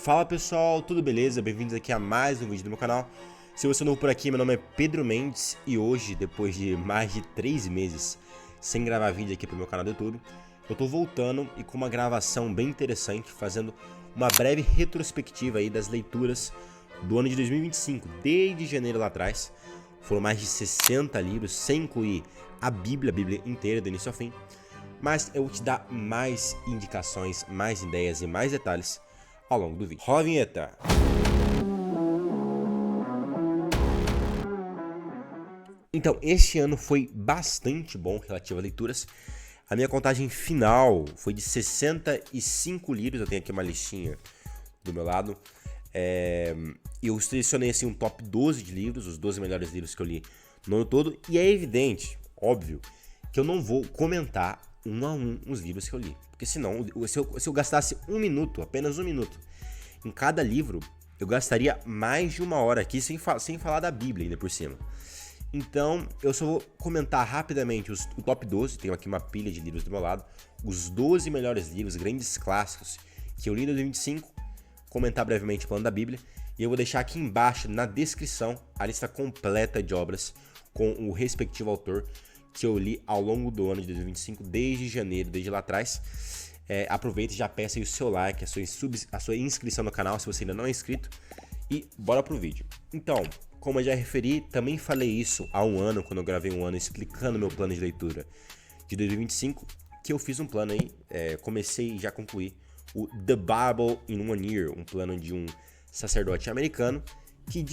Fala pessoal, tudo beleza? Bem-vindos aqui a mais um vídeo do meu canal. Se você é novo por aqui, meu nome é Pedro Mendes e hoje, depois de mais de 3 meses sem gravar vídeo aqui pro meu canal do YouTube, eu tô voltando e com uma gravação bem interessante, fazendo uma breve retrospectiva aí das leituras do ano de 2025, desde janeiro lá atrás. Foram mais de 60 livros, sem incluir a Bíblia inteira, do início ao fim. Mas eu vou te dar mais indicações, mais ideias e mais detalhes ao longo do vídeo. Roda a vinheta! Então, este ano foi bastante bom relativo a leituras. A minha contagem final foi de 65 livros, eu tenho aqui uma listinha do meu lado. Eu selecionei assim um top 12 de livros, os 12 melhores livros que eu li no ano todo. E é evidente, óbvio, que eu não vou comentar um a um os livros que eu li. Porque senão, se eu gastasse um minuto, apenas um minuto, em cada livro, eu gastaria mais de uma hora aqui sem falar da Bíblia ainda por cima. Então, eu só vou comentar rapidamente o top 12, tenho aqui uma pilha de livros do meu lado, os 12 melhores livros, grandes clássicos, que eu li em 2025, comentar brevemente falando da Bíblia, e eu vou deixar aqui embaixo, na descrição, a lista completa de obras com o respectivo autor que eu li ao longo do ano de 2025, desde janeiro, desde lá atrás. Aproveita e já peça aí o seu like, a sua inscrição no canal, se você ainda não é inscrito, e bora pro vídeo. Então, como eu já referi, também falei isso há um ano, quando eu gravei um ano explicando meu plano de leitura de 2025, que eu fiz um plano aí, comecei e já concluí o The Bible in One Year, um plano de um sacerdote americano que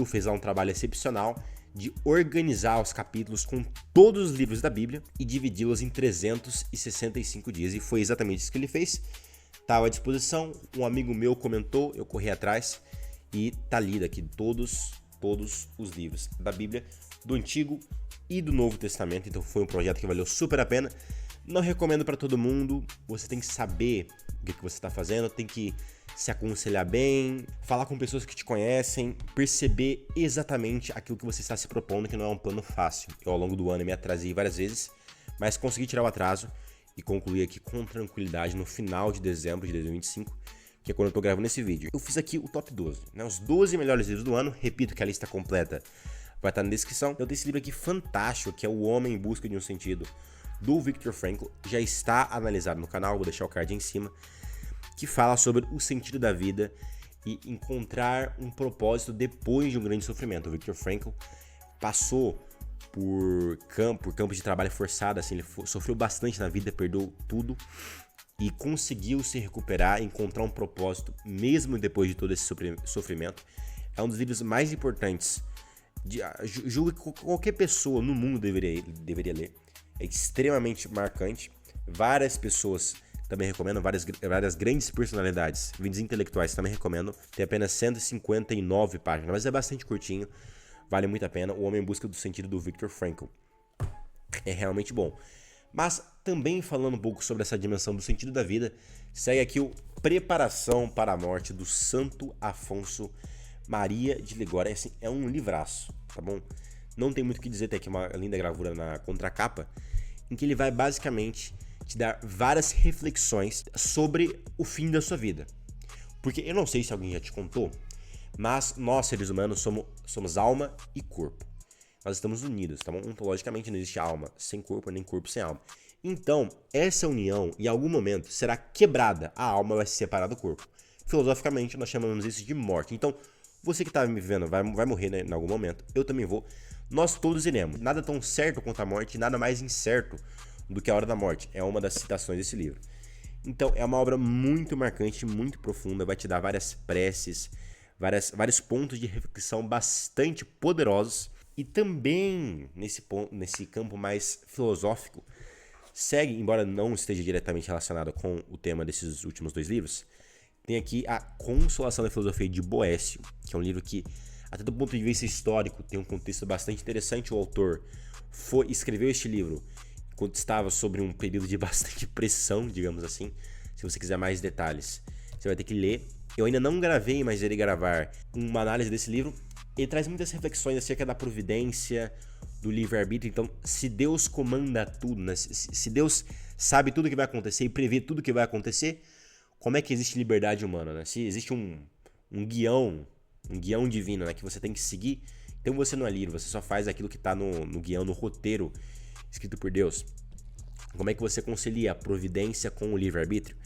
fez lá um trabalho excepcional de organizar os capítulos com todos os livros da Bíblia e dividi-los em 365 dias. E foi exatamente isso que ele fez. Estava à disposição, um amigo meu comentou, eu corri atrás e tá lido aqui todos os livros da Bíblia, do Antigo e do Novo Testamento. Então foi um projeto que valeu super a pena. Não recomendo para todo mundo, você tem que saber o que você está fazendo, tem que se aconselhar bem, falar com pessoas que te conhecem, perceber exatamente aquilo que você está se propondo, que não é um plano fácil. Eu ao longo do ano me atrasei várias vezes, mas consegui tirar o atraso e concluir aqui com tranquilidade no final de dezembro de 2025, que é quando eu tô gravando esse vídeo. Eu fiz aqui o top 12, né? Os 12 melhores livros do ano, repito que a lista completa vai estar na descrição. Eu tenho esse livro aqui fantástico, que é O Homem em Busca de um Sentido, do Viktor Frankl, já está analisado no canal, vou deixar o card aí em cima, que fala sobre o sentido da vida e encontrar um propósito depois de um grande sofrimento. O Viktor Frankl passou por campos de trabalho forçado, assim, ele sofreu bastante na vida, perdeu tudo e conseguiu se recuperar, encontrar um propósito mesmo depois de todo esse sofrimento. É um dos livros mais importantes, julgo que qualquer pessoa no mundo deveria ler. É extremamente marcante, várias pessoas também recomendo, várias grandes personalidades, vídeos intelectuais também recomendo. Tem apenas 159 páginas, mas é bastante curtinho, vale muito a pena. O Homem em Busca do Sentido, do Viktor Frankl. É realmente bom. Mas também falando um pouco sobre essa dimensão do sentido da vida, segue aqui o Preparação para a Morte, do Santo Afonso Maria de Ligório. Assim, é um livraço, tá bom? Não tem muito o que dizer, tem aqui uma linda gravura na contracapa, em que ele vai basicamente te dar várias reflexões sobre o fim da sua vida. Porque eu não sei se alguém já te contou, mas nós, seres humanos, somos alma e corpo. Nós estamos unidos, tá bom? Ontologicamente não existe alma sem corpo, nem corpo sem alma. Então, essa união, em algum momento, será quebrada. A alma vai se separar do corpo. Filosoficamente, nós chamamos isso de morte. Então, você que está me vendo vai morrer, né, em algum momento. Eu também vou. Nós todos iremos. Nada tão certo quanto a morte, nada mais incerto do que a hora da morte. É uma das citações desse livro. Então, é uma obra muito marcante, muito profunda. Vai te dar várias preces, vários pontos de reflexão bastante poderosos. E também, nesse campo mais filosófico, segue, embora não esteja diretamente relacionado com o tema desses últimos 2 livros, tem aqui a Consolação da Filosofia de Boécio, que é um livro que, até do ponto de vista histórico, tem um contexto bastante interessante. O autor escreveu este livro quando estava sobre um período de bastante pressão, digamos assim. Se você quiser mais detalhes, você vai ter que ler. Eu ainda não gravei, mas irei gravar uma análise desse livro. Ele traz muitas reflexões acerca da providência, do livre-arbítrio. Então, se Deus comanda tudo, né? Se Deus sabe tudo o que vai acontecer e prevê tudo o que vai acontecer, como é que existe liberdade humana, né? Se existe um guião divino, né, que você tem que seguir, então você não é livre, você só faz aquilo que está no guião, no roteiro escrito por Deus. Como é que você concilia a providência com o livre-arbítrio?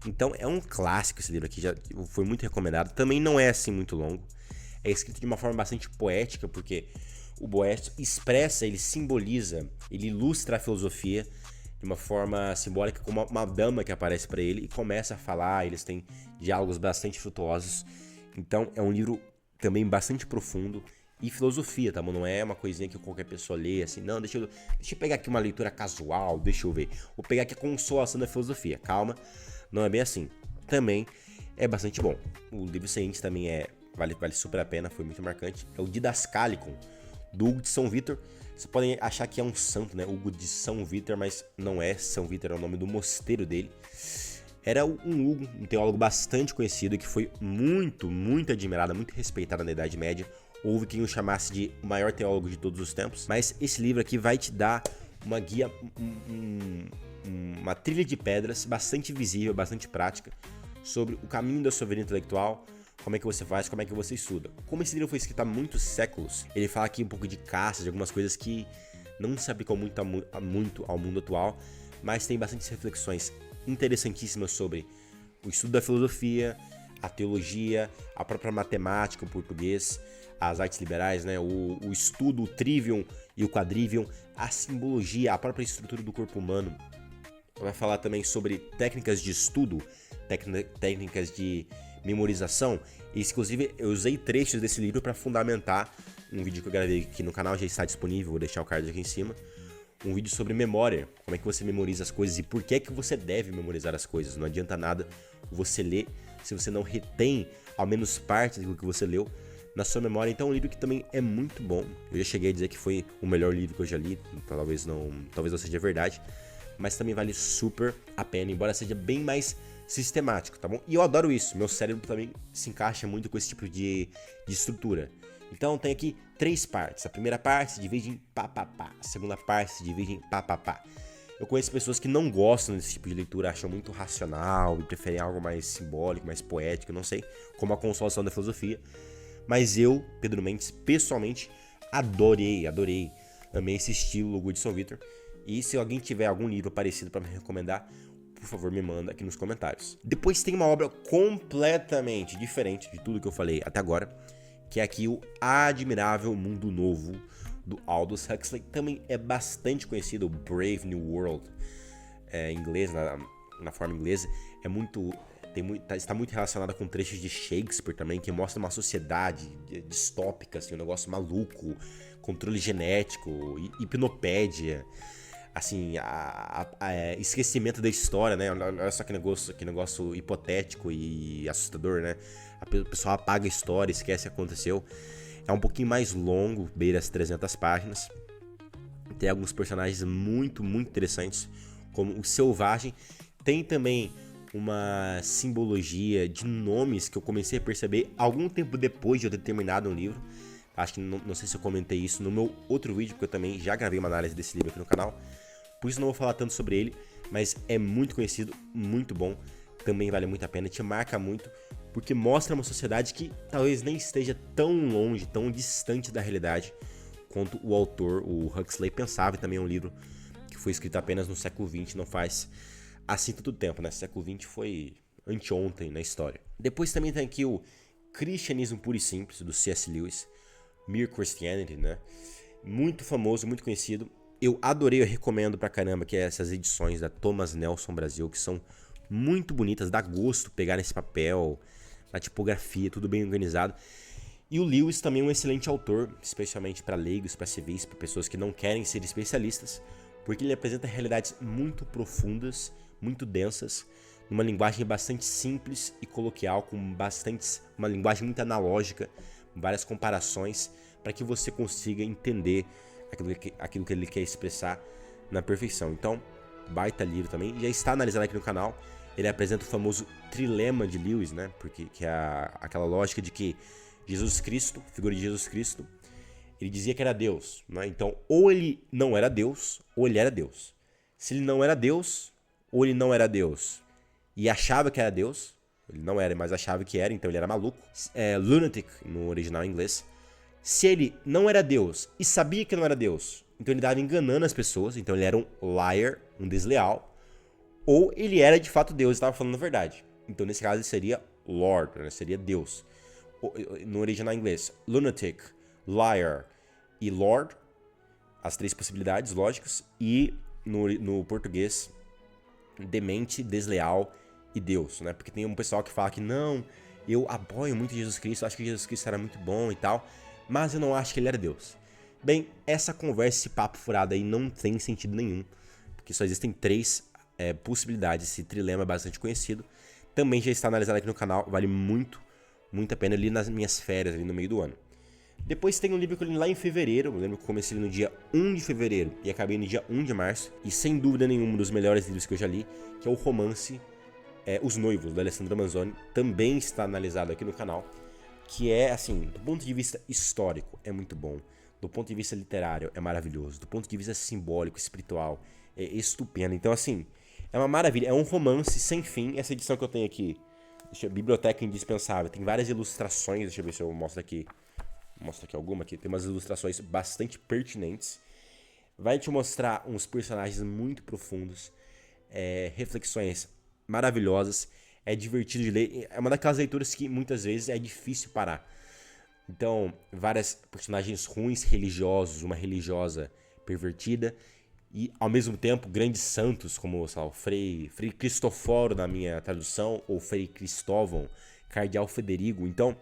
Então é um clássico esse livro aqui, já foi muito recomendado. Também não é assim muito longo. É escrito de uma forma bastante poética, porque o Boécio expressa, ele simboliza, ele ilustra a filosofia de uma forma simbólica, como uma dama que aparece para ele e começa a falar. Eles têm diálogos bastante frutuosos. Então é um livro também bastante profundo. E filosofia, tá? Não é uma coisinha que qualquer pessoa lê assim, não, deixa eu pegar aqui uma leitura casual, deixa eu ver. Vou pegar aqui a consolação da filosofia. Calma, não é bem assim. Também é bastante bom. O livro seguinte também vale super a pena, foi muito marcante. É o Didascalicon, do Hugo de São Vítor. Vocês podem achar que é um santo, né? Hugo de São Vítor, mas não é. São Vítor é o nome do mosteiro dele. Era um Hugo, um teólogo bastante conhecido, que foi muito admirado, muito respeitado na Idade Média. Houve quem o chamasse de o maior teólogo de todos os tempos. Mas esse livro aqui vai te dar uma guia, uma trilha de pedras bastante visível, bastante prática, sobre o caminho da soberania intelectual, como é que você faz, como é que você estuda. Como esse livro foi escrito há muitos séculos, ele fala aqui um pouco de caça, de algumas coisas que não se aplicam muito ao mundo atual, mas tem bastantes reflexões interessantíssimas sobre o estudo da filosofia, a teologia, a própria matemática, o português, as artes liberais, né? o estudo, o trivium e o quadrivium, a simbologia, a própria estrutura do corpo humano. Vai falar também sobre técnicas de estudo, técnicas de memorização. E, inclusive, eu usei trechos desse livro para fundamentar um vídeo que eu gravei aqui no canal, já está disponível, vou deixar o card aqui em cima. Um vídeo sobre memória, como é que você memoriza as coisas e por que é que você deve memorizar as coisas. Não adianta nada você ler se você não retém ao menos parte do que você leu na sua memória. Então é um livro que também é muito bom. Eu já cheguei a dizer que foi o melhor livro que eu já li, talvez não seja verdade, mas também vale super a pena, embora seja bem mais sistemático, tá bom? E eu adoro isso, meu cérebro também se encaixa muito com esse tipo de estrutura. Então tem aqui 3 partes. A primeira parte se divide em pá, pá, pá. A segunda parte se divide em pá, pá, pá. Eu conheço pessoas que não gostam desse tipo de leitura, acham muito racional e preferem algo mais simbólico, mais poético, não sei, como a Consolação da Filosofia. Mas eu, Pedro Mendes, pessoalmente adorei, amei esse estilo Hugo de São Vítor. E se alguém tiver algum livro parecido para me recomendar, por favor, me manda aqui nos comentários. Depois tem uma obra completamente diferente de tudo que eu falei até agora, que é aqui o Admirável Mundo Novo, do Aldous Huxley. Também é bastante conhecido, o Brave New World, em inglês, na forma inglesa. Está muito relacionada com trechos de Shakespeare também, que mostra uma sociedade distópica, assim, um negócio maluco, controle genético, hipnopédia, assim, esquecimento da história, né? Olha só que negócio hipotético e assustador, né? O pessoal apaga a história, esquece o que aconteceu. É um pouquinho mais longo, beira as 300 páginas. Tem alguns personagens muito interessantes, como o Selvagem. Tem também uma simbologia de nomes que eu comecei a perceber algum tempo depois de eu ter terminado um livro. Acho que não sei se eu comentei isso no meu outro vídeo, porque eu também já gravei uma análise desse livro aqui no canal. Por isso não vou falar tanto sobre ele, mas é muito conhecido, muito bom. Também vale muito a pena, te marca muito, porque mostra uma sociedade que talvez nem esteja tão longe, tão distante da realidade quanto o autor, o Huxley, pensava. E também é um livro que foi escrito apenas no século XX, não faz assim tanto tempo, né? Século XX foi anteontem na história. Depois também tem aqui o Cristianismo Puro e Simples, do C.S. Lewis, Mere Christianity, né? Muito famoso, muito conhecido. Eu adorei, eu recomendo pra caramba que essas edições da Thomas Nelson Brasil, que são muito bonitas, dá gosto pegar nesse papel, na tipografia, tudo bem organizado. E o Lewis também é um excelente autor, especialmente para leigos, para civis, para pessoas que não querem ser especialistas, porque ele apresenta realidades muito profundas, muito densas, numa linguagem bastante simples e coloquial, com uma linguagem muito analógica, várias comparações, para que você consiga entender aquilo que ele quer expressar na perfeição. Então, baita livro também, já está analisado aqui no canal. Ele apresenta o famoso trilema de Lewis, né? Porque que é aquela lógica de que Jesus Cristo, figura de Jesus Cristo, ele dizia que era Deus, né? Então, ou ele não era Deus, ou ele era Deus. Se ele não era Deus, ou ele não era Deus. e achava que era Deus. Ele não era, mas achava que era, então ele era maluco. Lunatic, no original em inglês. Se ele não era Deus e sabia que não era Deus, então ele estava enganando as pessoas, então ele era um liar, um desleal. Ou ele era de fato Deus e estava falando a verdade. Então nesse caso ele seria Lord, né? Seria Deus. No original em inglês, lunatic, liar e Lord, as três possibilidades lógicas. E no português, demente, desleal e Deus, né? Porque tem um pessoal que fala que não, eu apoio muito Jesus Cristo, acho que Jesus Cristo era muito bom e tal, mas eu não acho que ele era Deus. Bem, essa conversa, esse papo furado aí não tem sentido nenhum, porque só existem três possibilidades. Esse trilema é bastante conhecido, também já está analisado aqui no canal, vale muito a pena. Eu li nas minhas férias, ali no meio do ano. Depois tem um livro que eu li lá em fevereiro, eu lembro que eu comecei no dia 1 de fevereiro e acabei no dia 1 de março, e sem dúvida nenhuma um dos melhores livros que eu já li, que é o romance Os Noivos, do Alessandro Manzoni, também está analisado aqui no canal, que é, assim, do ponto de vista histórico, é muito bom, do ponto de vista literário, é maravilhoso, do ponto de vista simbólico, espiritual, é estupendo. Então, assim, é uma maravilha, é um romance sem fim. Essa edição que eu tenho aqui, Biblioteca Indispensável, tem várias ilustrações, deixa eu ver se eu mostro aqui alguma aqui, tem umas ilustrações bastante pertinentes, vai te mostrar uns personagens muito profundos, reflexões maravilhosas, é divertido de ler, é uma daquelas leituras que muitas vezes é difícil parar. Então, várias personagens ruins, religiosos, uma religiosa pervertida, e ao mesmo tempo grandes santos, como sei lá, o Frei Cristoforo na minha tradução, ou Frei Cristóvão, Cardeal Federigo. Então,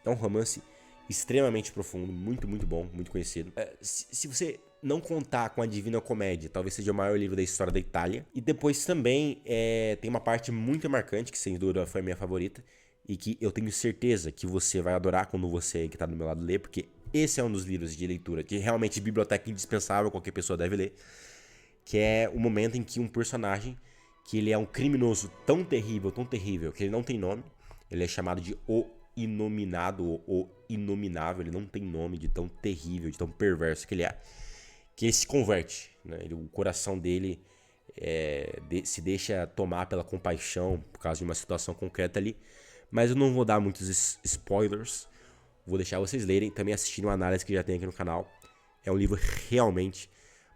é um romance extremamente profundo, muito bom, muito conhecido. Se você não contar com a Divina Comédia, talvez seja o maior livro da história da Itália. E depois também tem uma parte muito marcante, que sem dúvida foi a minha favorita, e que eu tenho certeza que você vai adorar quando você que está do meu lado ler, porque esse é um dos livros de leitura que realmente biblioteca indispensável, qualquer pessoa deve ler, que é o momento em que um personagem, que ele é um criminoso tão terrível, que ele não tem nome, ele é chamado de O Inominado, ou O Inominável, ele não tem nome, de tão terrível, de tão perverso que ele é, que ele se converte, né? O coração dele se deixa tomar pela compaixão por causa de uma situação concreta ali, mas eu não vou dar muitos spoilers, vou deixar vocês lerem, também assistirem uma análise que já tem aqui no canal. É um livro realmente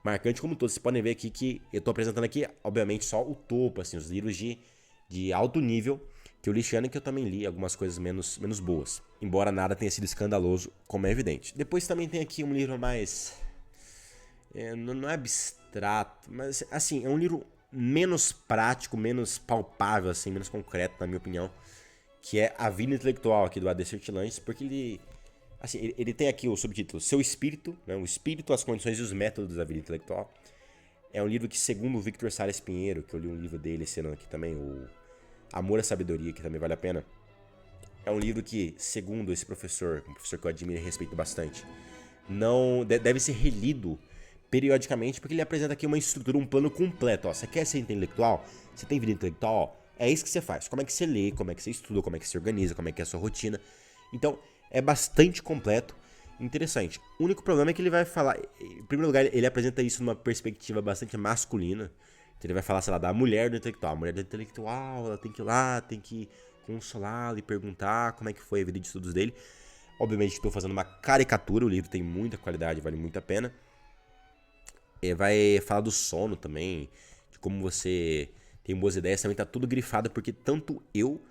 marcante, como todos. Vocês podem ver aqui que eu tô apresentando aqui, obviamente, só o topo, assim, os livros de alto nível que eu li esse ano, que eu também li algumas coisas menos boas, embora nada tenha sido escandaloso, como é evidente. Depois também tem aqui um livro mais... não é abstrato, mas assim, é um livro menos prático, menos palpável, assim, menos concreto, na minha opinião, que é A Vida Intelectual, aqui do A.D. Lange, porque ele tem aqui o subtítulo Seu Espírito, né, o Espírito, as Condições e os Métodos da Vida Intelectual. É um livro que, segundo o Victor Salles Pinheiro, que eu li um livro dele esse ano aqui também, o Amor à Sabedoria, que também vale a pena, é um livro que, segundo esse professor, um professor que eu admiro e respeito bastante, não deve ser relido periodicamente, porque ele apresenta aqui uma estrutura, um plano completo. Ó, você quer ser intelectual? Você tem vida intelectual? Ó, é isso que você faz. Como é que você lê, como é que você estuda, como é que você organiza, como é que é a sua rotina. Então, é bastante completo, interessante. O único problema é que ele vai falar... Em primeiro lugar, ele apresenta isso numa perspectiva bastante masculina. Então, ele vai falar, sei lá, da mulher do intelectual. A mulher do intelectual, ela tem que ir lá, tem que consolá-lo e perguntar como é que foi a vida de estudos dele. Obviamente, estou fazendo uma caricatura, o livro tem muita qualidade, vale muito a pena. Vai falar do sono também, de como você tem boas ideias, também tá tudo grifado, porque tanto eu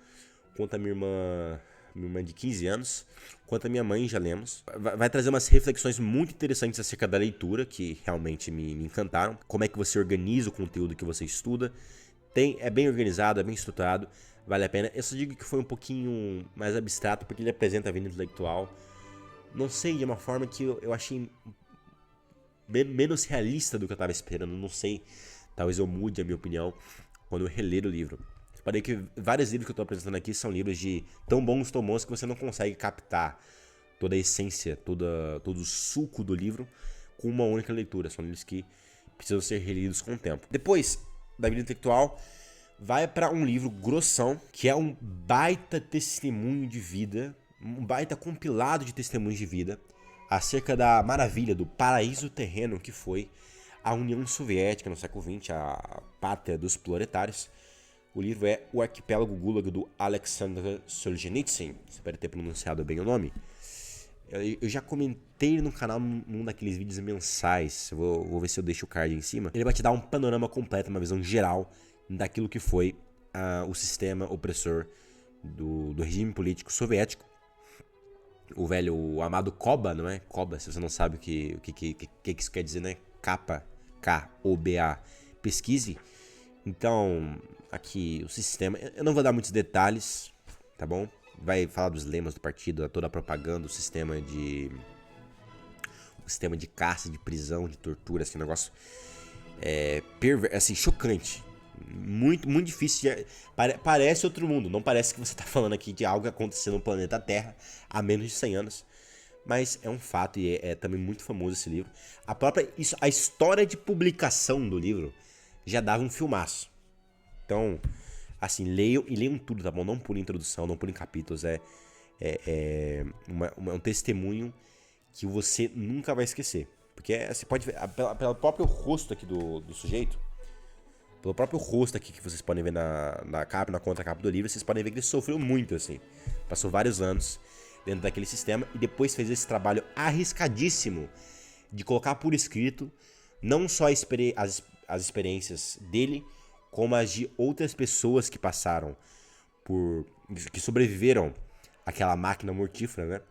quanto a minha irmã de 15 anos, quanto a minha mãe já lemos. Vai trazer umas reflexões muito interessantes acerca da leitura, que realmente me encantaram. Como é que você organiza o conteúdo que você estuda. É bem organizado, é bem estruturado, vale a pena. Eu só digo que foi um pouquinho mais abstrato, porque ele apresenta a vida intelectual, não sei, de uma forma que eu achei menos realista do que eu tava esperando, não sei, talvez eu mude a minha opinião quando eu reler o livro. Reparei que vários livros que eu tô apresentando aqui são livros de tão bons que você não consegue captar toda a essência, todo o suco do livro com uma única leitura. São livros que precisam ser relidos com o tempo. Depois da vida intelectual, vai para um livro grossão, que é um baita testemunho de vida, um baita compilado de testemunhos de vida, acerca da maravilha, do paraíso terreno que foi a União Soviética no século XX, a pátria dos proletários, O livro é O Arquipélago Gulag, do Alexander Solzhenitsyn. Espero ter pronunciado bem o nome. Eu já comentei no canal num daqueles vídeos mensais. Vou ver se eu deixo o card em cima. Ele vai te dar um panorama completo, uma visão geral daquilo que foi o sistema opressor do regime político soviético. O amado Koba, não é? Koba, se você não sabe o que isso quer dizer, né? K-O-B-A. Pesquise. Então, aqui o sistema... Eu não vou dar muitos detalhes, tá bom? Vai falar dos lemas do partido, toda a propaganda, o sistema de caça, de prisão, de tortura, assim, um negócio assim, chocante. Muito, muito difícil. Parece outro mundo, não parece que você está falando aqui de algo que aconteceu no planeta Terra há menos de 100 anos. Mas é um fato e é também muito famoso esse livro. A história de publicação do livro já dava um filmaço. Então, assim, leiam tudo, tá bom? Não por introdução, não por em capítulos. É um testemunho que você nunca vai esquecer. Porque você pode ver, pelo próprio rosto aqui do sujeito, pelo próprio rosto aqui que vocês podem ver na capa, na contracapa do livro, vocês podem ver que ele sofreu muito, assim. Passou vários anos dentro daquele sistema e depois fez esse trabalho arriscadíssimo de colocar por escrito não só as experiências dele, como as de outras pessoas que passaram que sobreviveram àquela máquina mortífera, né?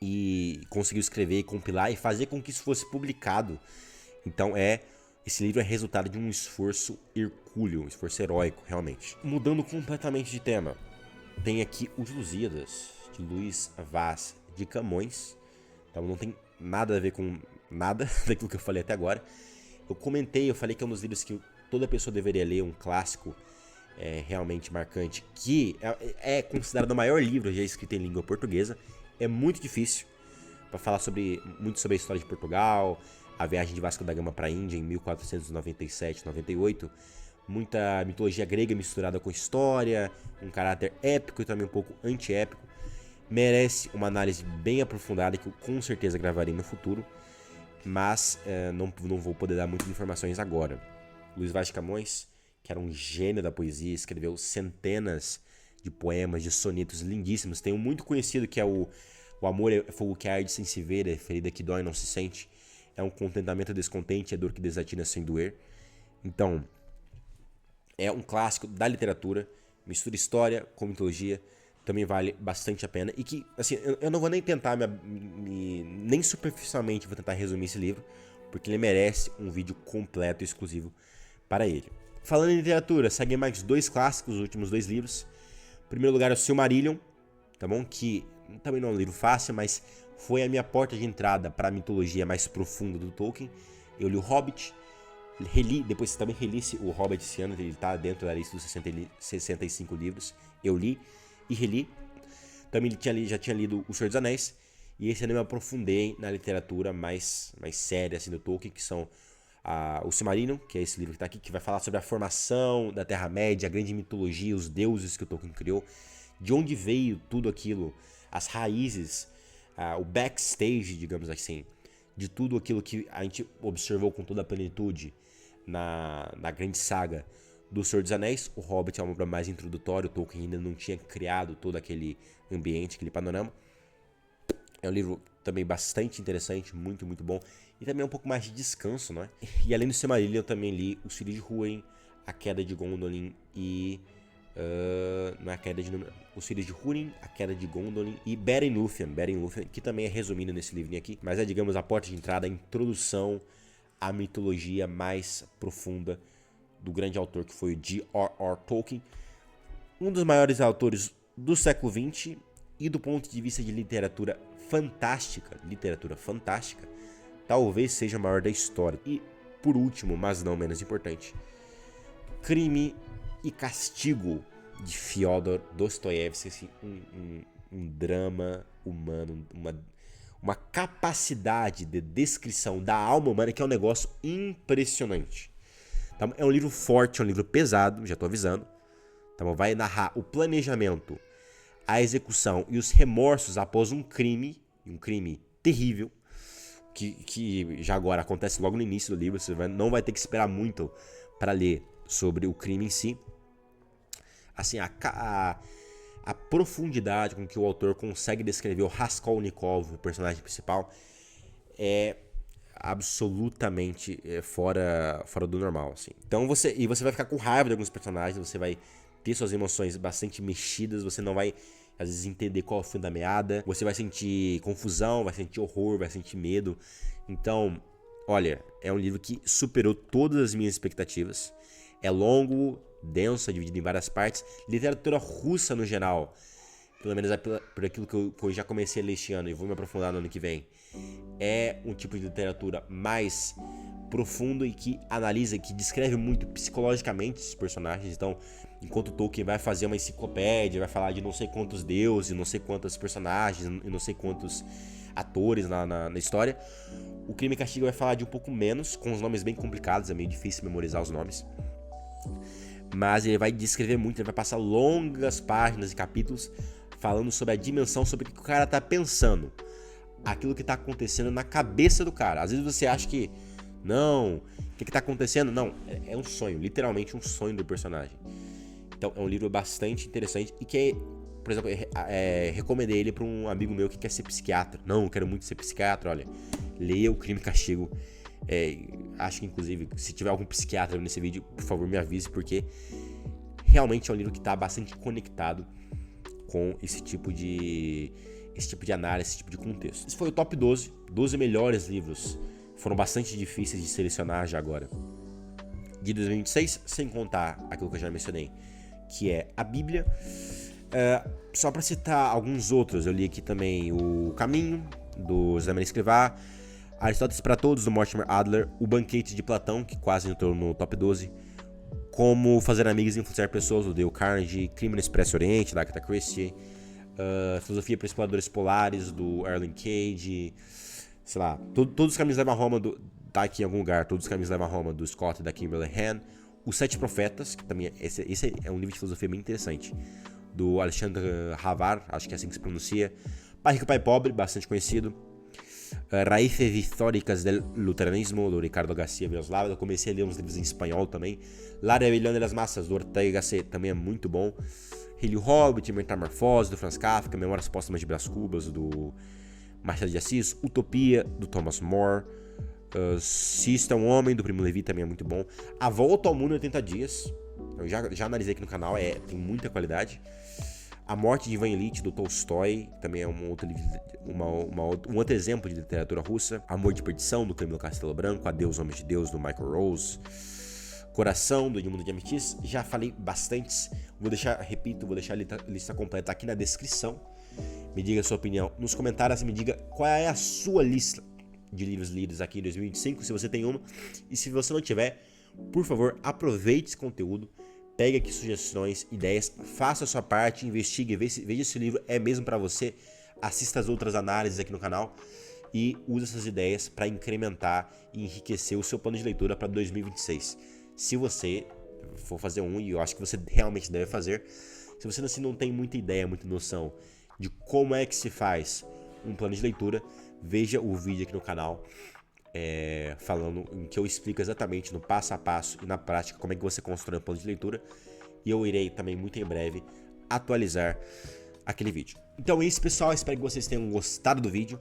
E conseguiu escrever e compilar e fazer com que isso fosse publicado. Então esse livro é resultado de um esforço hercúleo, um esforço heróico, realmente. Mudando completamente de tema, tem aqui Os Lusíadas, de Luís Vaz de Camões. Então não tem nada a ver com nada daquilo que eu falei até agora. Eu falei que é um dos livros que toda pessoa deveria ler, um clássico realmente marcante, que é considerado o maior livro já escrito em língua portuguesa. É muito difícil para falar muito sobre a história de Portugal, a viagem de Vasco da Gama para a Índia em 1497-98, muita mitologia grega misturada com história, um caráter épico e também um pouco antiépico. Merece uma análise bem aprofundada que eu com certeza gravarei no futuro, mas não vou poder dar muitas informações agora. Luís Vaz de Camões, que era um gênio da poesia, escreveu centenas de poemas, de sonetos lindíssimos. Tem um muito conhecido que é o amor é fogo que arde sem se ver, é ferida que dói não se sente. É um contentamento descontente, é dor que desatina sem doer. Então, é um clássico da literatura, mistura história com mitologia, também vale bastante a pena. E que, assim, eu não vou nem tentar, nem superficialmente vou tentar resumir esse livro, porque ele merece um vídeo completo e exclusivo para ele. Falando em literatura, segue mais 2 clássicos, os últimos 2 livros. Em primeiro lugar é o Silmarillion, tá bom? Que também não é um livro fácil, mas foi a minha porta de entrada para a mitologia mais profunda do Tolkien. Eu li o Hobbit, depois também reli o Hobbit esse ano, ele está dentro da lista dos 65 livros. Eu li e reli. Também já tinha lido O Senhor dos Anéis. E esse ano eu me aprofundei na literatura mais séria assim, do Tolkien, que são o Silmarillion, que é esse livro que está aqui, que vai falar sobre a formação da Terra-média, a grande mitologia, os deuses que o Tolkien criou, de onde veio tudo aquilo, as raízes, o backstage, digamos assim, de tudo aquilo que a gente observou com toda a plenitude na grande saga do Senhor dos Anéis. O Hobbit é uma obra mais introdutória, o Tolkien ainda não tinha criado todo aquele ambiente, aquele panorama. É um livro também bastante interessante, muito, muito bom. E também um pouco mais de descanso, não é? E além do Silmarillion, eu também li Os Filhos de Húrin, A Queda de Gondolin e... Os Filhos de Húrin, A Queda de Gondolin e Beren Lúthien, que também é resumido nesse livrinho aqui. Mas é, digamos, a porta de entrada, a introdução à mitologia mais profunda do grande autor que foi o J.R.R. Tolkien. Um dos maiores autores do século XX e do ponto de vista de literatura fantástica, talvez seja o maior da história. E, por último, mas não menos importante, Crime e Castigo, de Fyodor Dostoiévski, assim, um drama humano, uma capacidade de descrição da alma humana que é um negócio impressionante. Então, é um livro forte, é um livro pesado, já estou avisando. Então, vai narrar o planejamento, a execução e os remorsos após um crime terrível, que já agora acontece logo no início do livro. Você não vai ter que esperar muito para ler sobre o crime em si. Assim, a profundidade com que o autor consegue descrever o Raskolnikov, o personagem principal, é absolutamente fora do normal, assim. Então você vai ficar com raiva de alguns personagens, você vai ter suas emoções bastante mexidas, você não vai às vezes entender qual é o fim da meada, você vai sentir confusão, vai sentir horror, vai sentir medo. Então, olha, é um livro que superou todas as minhas expectativas. É longo, denso, é dividido em várias partes. Literatura russa no geral, pelo menos por aquilo que eu já comecei a ler este ano e vou me aprofundar no ano que vem, é um tipo de literatura mais profundo e que analisa, que descreve muito psicologicamente esses personagens. Então, enquanto Tolkien vai fazer uma enciclopédia, vai falar de não sei quantos deuses, não sei quantos personagens e não sei quantos atores na história, o Crime e Castigo vai falar de um pouco menos, com os nomes bem complicados, é meio difícil memorizar os nomes. Mas ele vai descrever muito, ele vai passar longas páginas e capítulos falando sobre a dimensão, sobre o que o cara tá pensando, aquilo que tá acontecendo na cabeça do cara. Às vezes você acha que, não, o que tá acontecendo? Não, é um sonho, literalmente um sonho do personagem. Então é um livro bastante interessante e que, por exemplo, recomendei ele pra um amigo meu que quer ser psiquiatra. Não, eu quero muito ser psiquiatra, olha, leia o Crime e Castigo. Acho que inclusive, se tiver algum psiquiatra nesse vídeo, por favor me avise, porque realmente é um livro que está bastante conectado com esse tipo de análise, esse tipo de contexto. Esse foi o top 12 melhores livros. Foram bastante difíceis de selecionar já agora, de 2026, sem contar aquilo que eu já mencionei, que é a Bíblia. Só para citar alguns outros, eu li aqui também O Caminho, do José Maria Escrivá, Aristóteles para Todos, do Mortimer Adler, O Banquete de Platão, que quase entrou no top 12, Como Fazer Amigos e Influenciar Pessoas, do Dale Carnegie, Crime no Expresso Oriente, da Agatha Christie, Filosofia para Exploradores Polares, do Erling Cage, sei lá, Todos os Caminhos levam a Roma, tá aqui em algum lugar, Todos os Caminhos levam a Roma, do Scott e da Kimberly Han, Os Sete Profetas, que também esse é um livro de filosofia bem interessante, do Alexandre Havar, acho que é assim que se pronuncia, Pai Rico, Pai Pobre, bastante conhecido, Raíces Históricas del Luteranismo, do Ricardo García Villalobos. Eu comecei a ler uns livros em espanhol também. La Rebelión de las Massas, do Ortega y Gasset, também é muito bom. Rei Hobbit, Metamorfose, do Franz Kafka, Memórias Póstumas de Brás Cubas, do Machado de Assis, Utopia, do Thomas More, Se Isto é um Homem, do Primo Levi, também é muito bom. A Volta ao Mundo em 80 Dias, eu já analisei aqui no canal, tem muita qualidade. A Morte de Ivan Ilitch, do Tolstói, também é um outro exemplo de literatura russa. Amor de Perdição, do Camilo Castelo Branco. Adeus, Homens de Deus, do Michael Rose. Coração, do Edmundo de Amitis. Já falei bastantes. Vou deixar a lista completa aqui na descrição. Me diga a sua opinião nos comentários e me diga qual é a sua lista de livros lidos aqui em 2025, se você tem uma. E se você não tiver, por favor, aproveite esse conteúdo. Pegue aqui sugestões, ideias, faça a sua parte, investigue, veja se o livro é mesmo para você, assista as outras análises aqui no canal e use essas ideias para incrementar e enriquecer o seu plano de leitura para 2026. Se você for fazer e eu acho que você realmente deve fazer, se você assim, não tem muita ideia, muita noção de como é que se faz um plano de leitura, veja o vídeo aqui no canal. Falando em que eu explico exatamente no passo a passo e na prática como é que você constrói um plano de leitura, e eu irei também muito em breve atualizar aquele vídeo. Então é isso, pessoal, espero que vocês tenham gostado do vídeo.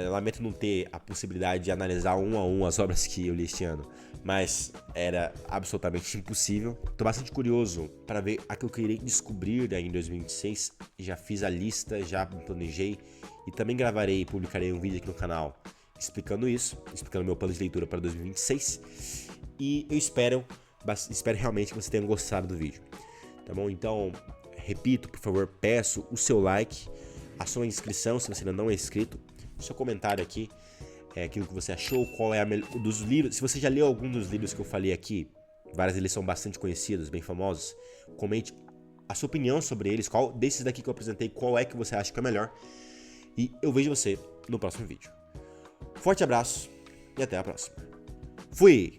Lamento não ter a possibilidade de analisar um a um as obras que eu li este ano, mas era absolutamente impossível. Estou bastante curioso para ver aquilo que eu irei descobrir aí em 2026. Já fiz a lista, já planejei e também gravarei e publicarei um vídeo aqui no canal explicando meu plano de leitura para 2026, e eu espero realmente que você tenha gostado do vídeo, tá bom? Então, repito, por favor, peço o seu like, a sua inscrição se você ainda não é inscrito, o seu comentário aqui, aquilo que você achou, qual é a melhor dos livros, se você já leu algum dos livros que eu falei aqui, vários deles são bastante conhecidos, bem famosos, comente a sua opinião sobre eles, qual desses daqui que eu apresentei, qual é que você acha que é melhor, e eu vejo você no próximo vídeo. Forte abraço e até a próxima. Fui!